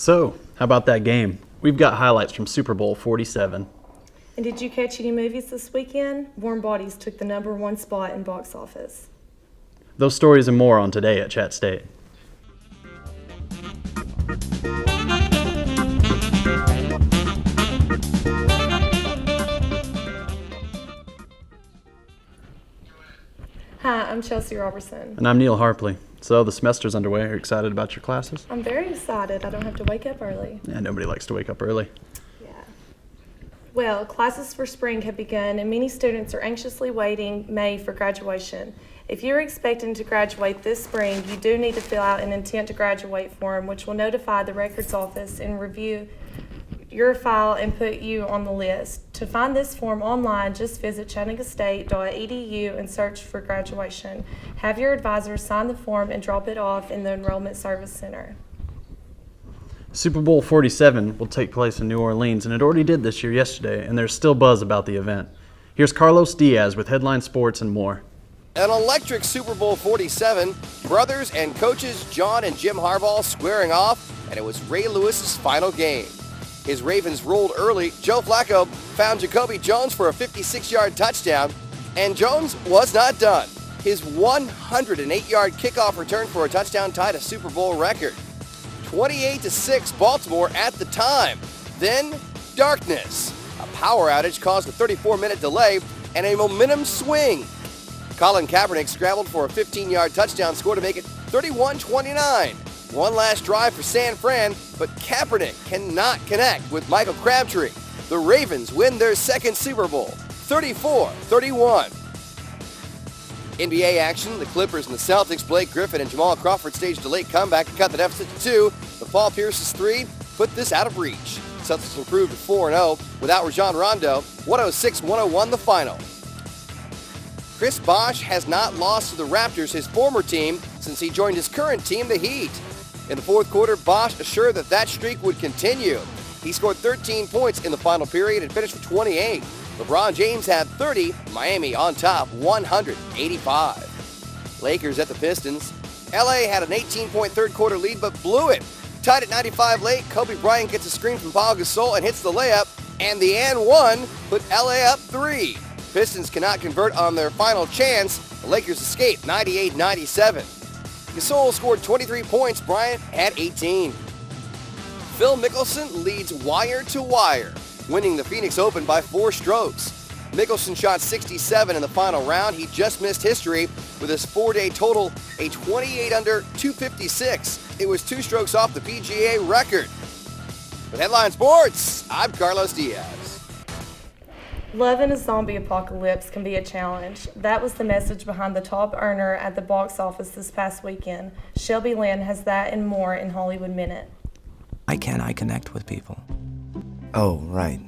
So, how about that game? We've got highlights from Super Bowl 47. And did you catch any movies this weekend? Warm Bodies took the #1 spot in box office. Those stories and more on Today at ChattState. Hi, I'm Chelsea Robertson. And I'm Neil Harpley. So, the semester's underway. Are you excited about your classes? I'm very excited. I don't have to wake up early. Yeah, nobody likes to wake up early. Yeah. Well, classes for spring have begun, and many students are anxiously waiting May for graduation. If you're expecting to graduate this spring, you do need to fill out an intent to graduate form, which will notify the records office and review your file and put you on the list. To find this form online, just visit chattanoogastate.edu and search for graduation. Have your advisor sign the form and drop it off in the Enrollment Service Center. Super Bowl 47 will take place in New Orleans, and it already did this year yesterday, and there's still buzz about the event. Here's Carlos Diaz with headline sports and more. An electric Super Bowl 47, brothers and coaches John and Jim Harbaugh squaring off, and it was Ray Lewis's final game. His Ravens rolled early. Joe Flacco found Jacoby Jones for a 56-yard touchdown, and Jones was not done. His 108-yard kickoff return for a touchdown tied a Super Bowl record. 28-6 Baltimore at the time. Then darkness. A power outage caused a 34-minute delay and a momentum swing. Colin Kaepernick scrambled for a 15-yard touchdown score to make it 31-29. One last drive for San Fran, but Kaepernick cannot connect with Michael Crabtree. The Ravens win their second Super Bowl, 34-31. NBA action, the Clippers and the Celtics, Blake Griffin and Jamal Crawford staged a late comeback to cut the deficit to 2, but Paul Pierce's 3 put this out of reach. Celtics improved to 4-0 without Rajon Rondo, 106-101 the final. Chris Bosh has not lost to the Raptors, his former team, since he joined his current team, the Heat. In the fourth quarter, Bosh assured that streak would continue. He scored 13 points in the final period and finished with 28. LeBron James had 30, Miami on top, 185. Lakers at the Pistons. LA had an 18-point third quarter lead but blew it. Tied at 95 late, Kobe Bryant gets a screen from Paul Gasol and hits the layup, and the and one put LA up 3. Pistons cannot convert on their final chance. The Lakers escape 98-97. Gasol scored 23 points. Bryant had 18. Phil Mickelson leads wire to wire, winning the Phoenix Open by 4 strokes. Mickelson shot 67 in the final round. He just missed history with his 4-day total, a 28 under 256. It was 2 strokes off the PGA record. With Headline Sports, I'm Carlos Diaz. Love in a zombie apocalypse can be a challenge. That was the message behind the top earner at the box office this past weekend. Shelby Lynn has that and more in Hollywood Minute. Why can't I connect with people? Oh, right.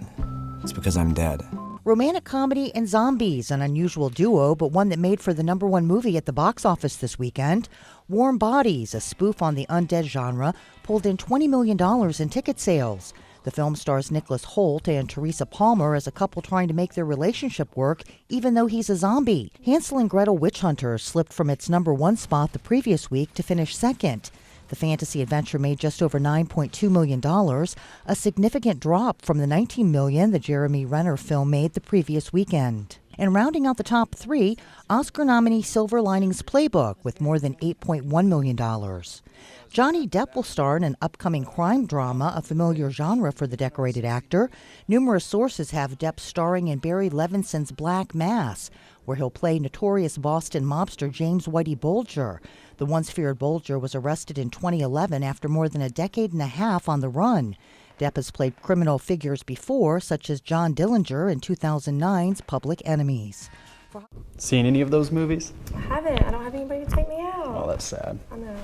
It's because I'm dead. Romantic comedy and zombies, an unusual duo, but one that made for the #1 movie at the box office this weekend. Warm Bodies, a spoof on the undead genre, pulled in $20 million in ticket sales. The film stars Nicholas Hoult and Teresa Palmer as a couple trying to make their relationship work, even though he's a zombie. Hansel and Gretel Witch Hunter slipped from its #1 spot the previous week to finish second. The fantasy adventure made just over $9.2 million, a significant drop from the $19 million the Jeremy Renner film made the previous weekend. And rounding out the top 3, Oscar nominee Silver Linings Playbook with more than $8.1 million. Johnny Depp will star in an upcoming crime drama, a familiar genre for the decorated actor. Numerous sources have Depp starring in Barry Levinson's Black Mass, where he'll play notorious Boston mobster James Whitey Bulger. The once feared Bulger was arrested in 2011 after more than a decade and a half on the run. Depp has played criminal figures before, such as John Dillinger in 2009's Public Enemies. Seen any of those movies? I haven't. I don't have anybody to take me out. Oh, that's sad. I know.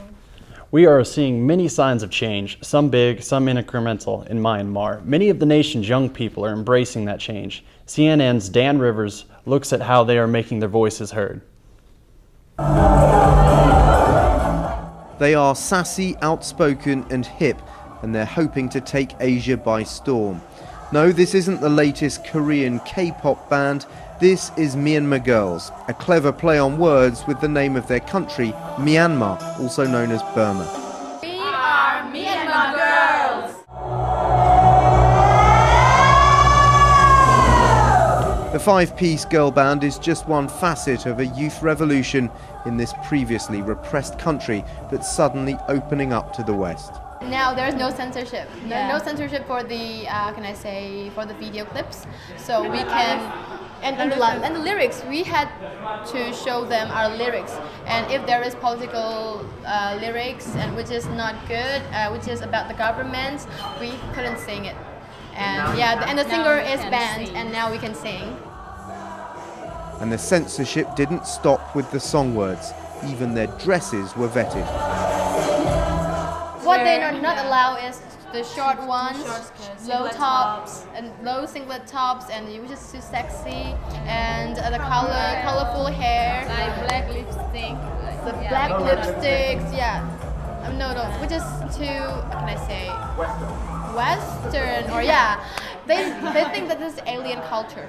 We are seeing many signs of change, some big, some incremental, in Myanmar. Many of the nation's young people are embracing that change. CNN's Dan Rivers looks at how they are making their voices heard. They are sassy, outspoken and hip, and they're hoping to take Asia by storm. No, this isn't the latest Korean K-pop band. This is Myanmar Girls, a clever play on words with the name of their country, Myanmar, also known as Burma. We are Myanmar Girls! The five-piece girl band is just one facet of a youth revolution in this previously repressed country that's suddenly opening up to the West. Now there's no censorship. No censorship for the, for the video clips. So we can, and the lyrics, we had to show them our lyrics. And if there is political lyrics and which is not good, which is about the government, we couldn't sing it. And and the singer is banned, and now we can sing. And the censorship didn't stop with the song words. Even their dresses were vetted. What they are not allowed is the short ones, low tops, and low singlet tops, and which is too sexy, and the colorful hair, like black lipstick, the black lipsticks, which is too, Western, or they think that this is alien culture.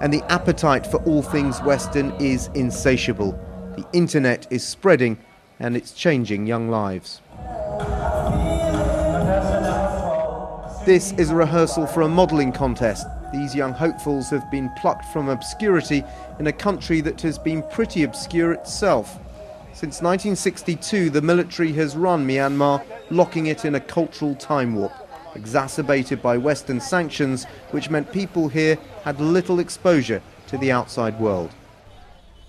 And the appetite for all things Western is insatiable. The internet is spreading, and it's changing young lives. This is a rehearsal for a modelling contest. These young hopefuls have been plucked from obscurity in a country that has been pretty obscure itself. Since 1962, the military has run Myanmar, locking it in a cultural time warp, exacerbated by Western sanctions, which meant people here had little exposure to the outside world.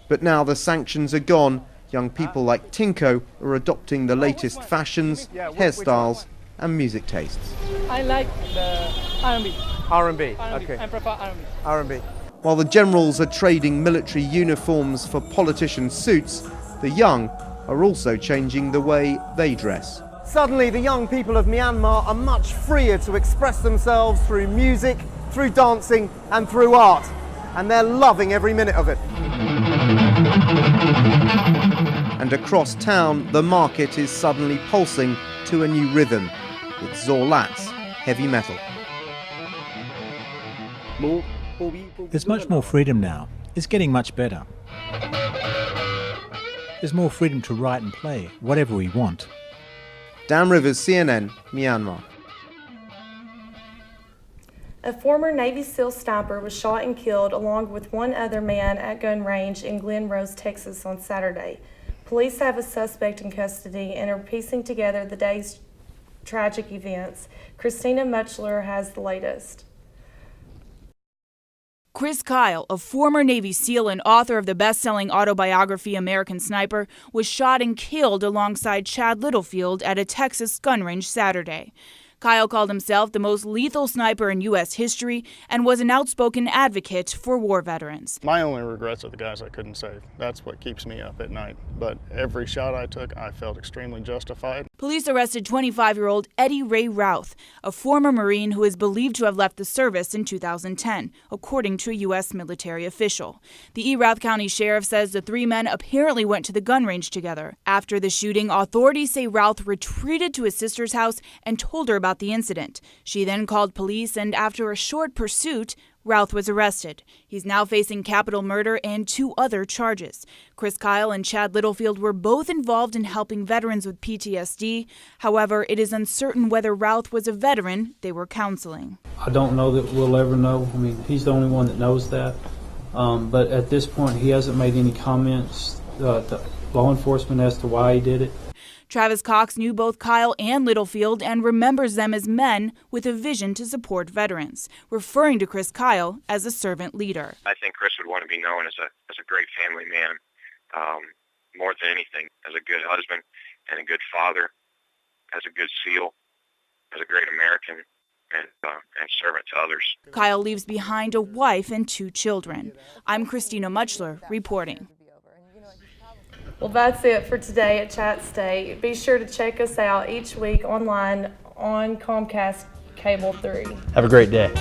But now the sanctions are gone, young people like Tinko are adopting the latest fashions, hairstyles and music tastes. I like the R&B. R&B, okay. I prefer R&B. R&B. While the generals are trading military uniforms for politician suits, the young are also changing the way they dress. Suddenly, the young people of Myanmar are much freer to express themselves through music, through dancing and through art. And they're loving every minute of it. And across town, the market is suddenly pulsing to a new rhythm. It's Zorlat's heavy metal. There's much more freedom now. It's getting much better. There's more freedom to write and play whatever we want. Dan Rivers, CNN, Myanmar. A former Navy SEAL sniper was shot and killed along with one other man at gun range in Glen Rose, Texas on Saturday. Police have a suspect in custody and are piecing together the day's tragic events. Christina Muchler has the latest. Chris Kyle, a former Navy SEAL and author of the best-selling autobiography American Sniper, was shot and killed alongside Chad Littlefield at a Texas gun range Saturday. Kyle called himself the most lethal sniper in U.S. history and was an outspoken advocate for war veterans. My only regrets are the guys I couldn't save. That's what keeps me up at night. But every shot I took, I felt extremely justified. Police arrested 25-year-old Eddie Ray Routh, a former Marine who is believed to have left the service in 2010, according to a U.S. military official. The Erath County Sheriff says the three men apparently went to the gun range together. After the shooting, authorities say Routh retreated to his sister's house and told her about the incident. She then called police, and after a short pursuit, Routh was arrested. He's now facing capital murder and 2 other charges. Chris Kyle and Chad Littlefield were both involved in helping veterans with PTSD. However, it is uncertain whether Routh was a veteran they were counseling. I don't know that we'll ever know. I mean, he's the only one that knows that. But at this point, he hasn't made any comments to law enforcement as to why he did it. Travis Cox knew both Kyle and Littlefield and remembers them as men with a vision to support veterans, referring to Chris Kyle as a servant leader. I think Chris would want to be known as a great family man, more than anything, as a good husband and a good father, as a good SEAL, as a great American, and servant to others. Kyle leaves behind a wife and 2 children. I'm Christina Muchler, reporting. Well, that's it for today at ChattState. Be sure to check us out each week online on Comcast Cable 3. Have a great day.